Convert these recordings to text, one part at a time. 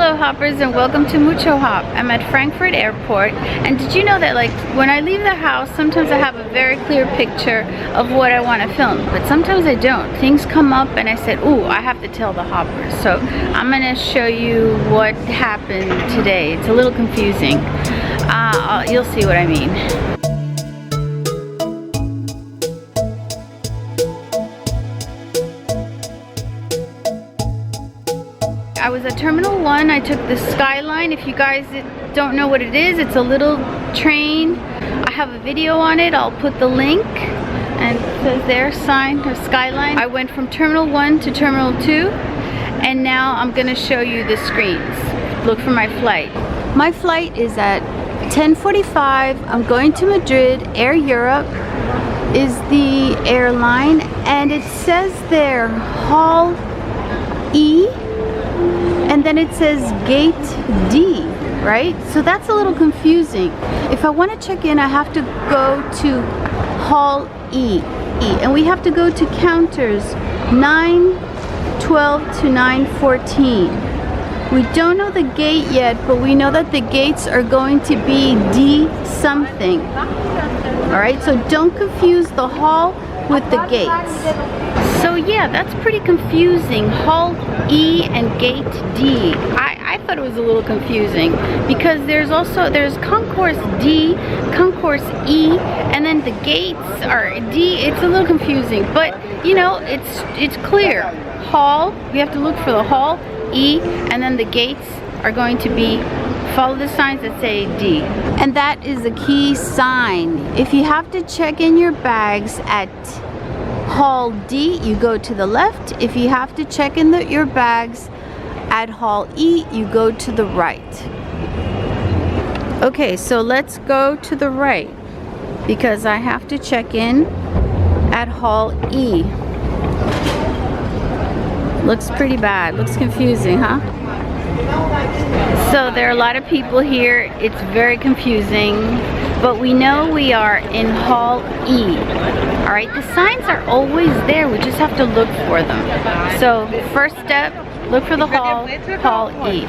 Hello hoppers, and welcome to MuchoHop. I'm at Frankfurt Airport, and did you know that like when I leave the house, sometimes I have a very clear picture of what I want to film, but sometimes I don't. Things come up and I said, ooh, I have to tell the hoppers. So I'm gonna show you what happened today. It's a little confusing. You'll see what I mean. I was at Terminal 1. I took the Skyline. If you guys don't know what it is, it's a little train. I have a video on it. I'll put the link. And it says there, sign or Skyline. I went from Terminal 1 to Terminal 2. And now I'm going to show you the screens. Look for my flight. My flight is at 10:45. I'm going to Madrid. Air Europe is the airline. And it says there, Hall E. And then it says gate D, right? So that's a little confusing. If I want to check in, I have to go to Hall E. And we have to go to counters 9:12 to 9:14. We don't know the gate yet, but we know that the gates are going to be D something. All right, so don't confuse the hall with the gates. So yeah, that's pretty confusing. Hall E and gate D. I thought it was a little confusing because there's concourse D, concourse E, and then the gates are D. It's a little confusing, but you know, it's clear. Hall, we have to look for the hall E, and then the gates are going to be, follow the signs that say D. And that is a key sign. If you have to check in your bags at Hall D, you go to the left. If you have to check in your bags at Hall E, you go to the right. Okay, so let's go to the right because I have to check in at Hall E. Looks pretty bad, looks confusing, huh? So there are a lot of people here. It's very confusing, but we know we are in Hall E. All right, the signs are always there. We just have to look for them. So first step, look for the hall, Hall E.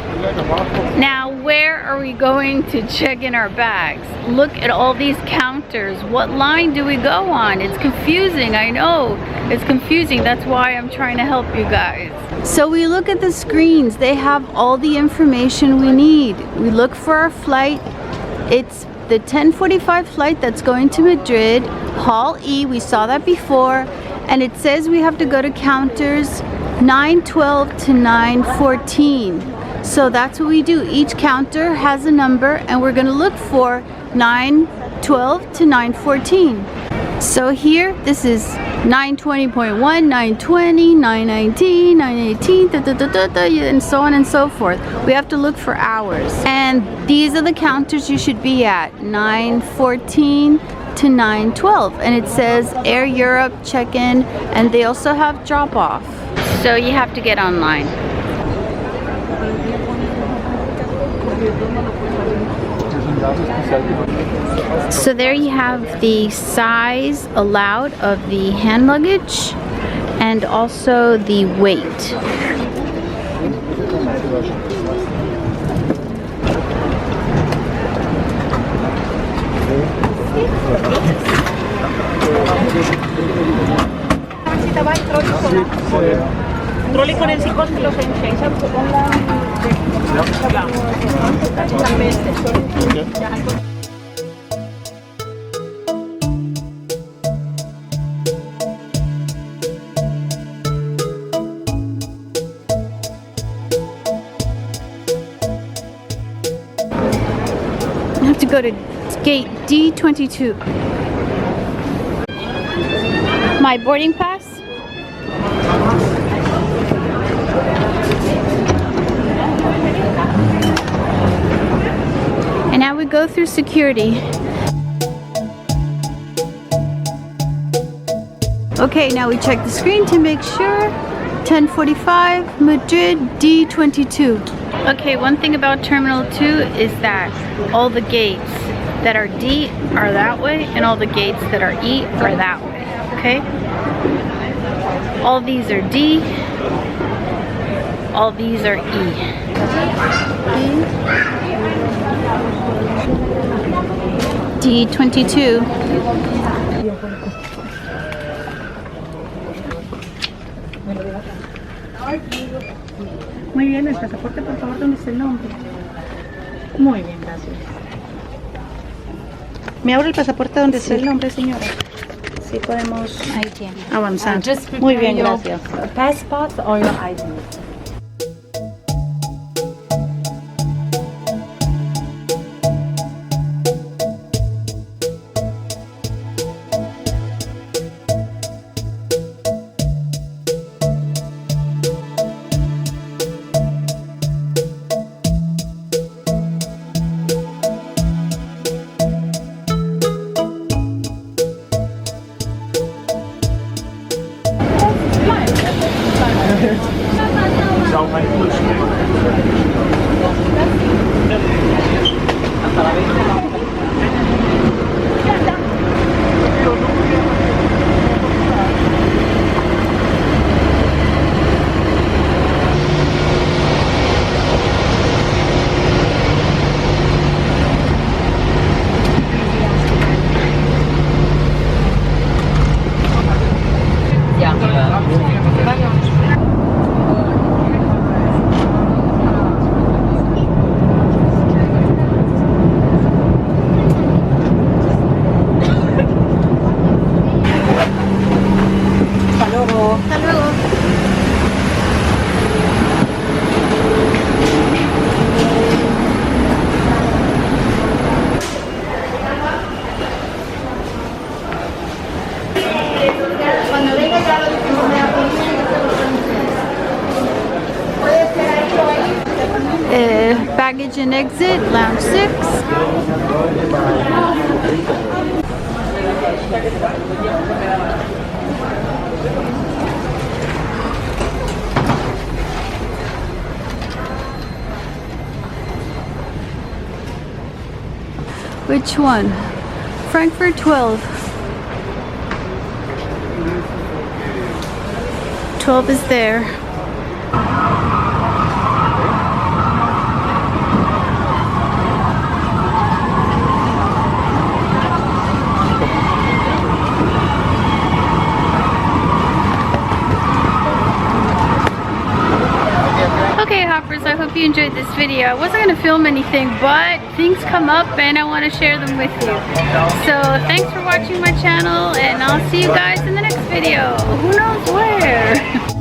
Now, where are we going to check in our bags? Look at all these counters. What line do we go on? It's confusing, I know. It's confusing. That's why I'm trying to help you guys. So we look at the screens. They have all the information we need. We look for our flight. It's the 10:45 flight that's going to Madrid, Hall E. We saw that before. And it says we have to go to counters 9:12 to 9:14. So that's what we do. Each counter has a number, and we're going to look for 9:12 to 9:14. So here, this is 9:20.1, 9:20, 9:19, 9:18, and so on and so forth. We have to look for hours. And these are the counters you should be at, 9:14 to 9:12. And it says Air Europe check-in, and they also have drop-off. So you have to get online. So there you have the size allowed of the hand luggage and also the weight. Con el psicosis los enseñan con la I have to go to gate D22. My boarding pass. And now we go through security. Okay, now we check the screen to make sure. 10:45, Madrid, D22. Okay, one thing about Terminal 2 is that all the gates that are D are that way, and all the gates that are E are that way, okay? All these are D. all these are E. D22. Muy bien, el pasaporte, por favor, ¿dónde está el nombre? Muy bien, gracias. ¿Me abre el pasaporte donde está el nombre, señora? Sí, podemos Ahí tiene. avanzar. Just prepare Muy bien, your gracias. passport or your ID. Hasta luego. Baggage and exit, lounge 6. Which one? Frankfurt 12. 12 is there. Okay, hoppers, I hope you enjoyed this video. I wasn't going to film anything, but things come up and I want to share them with you. So thanks for watching my channel, and I'll see you guys in the next video. Who knows where?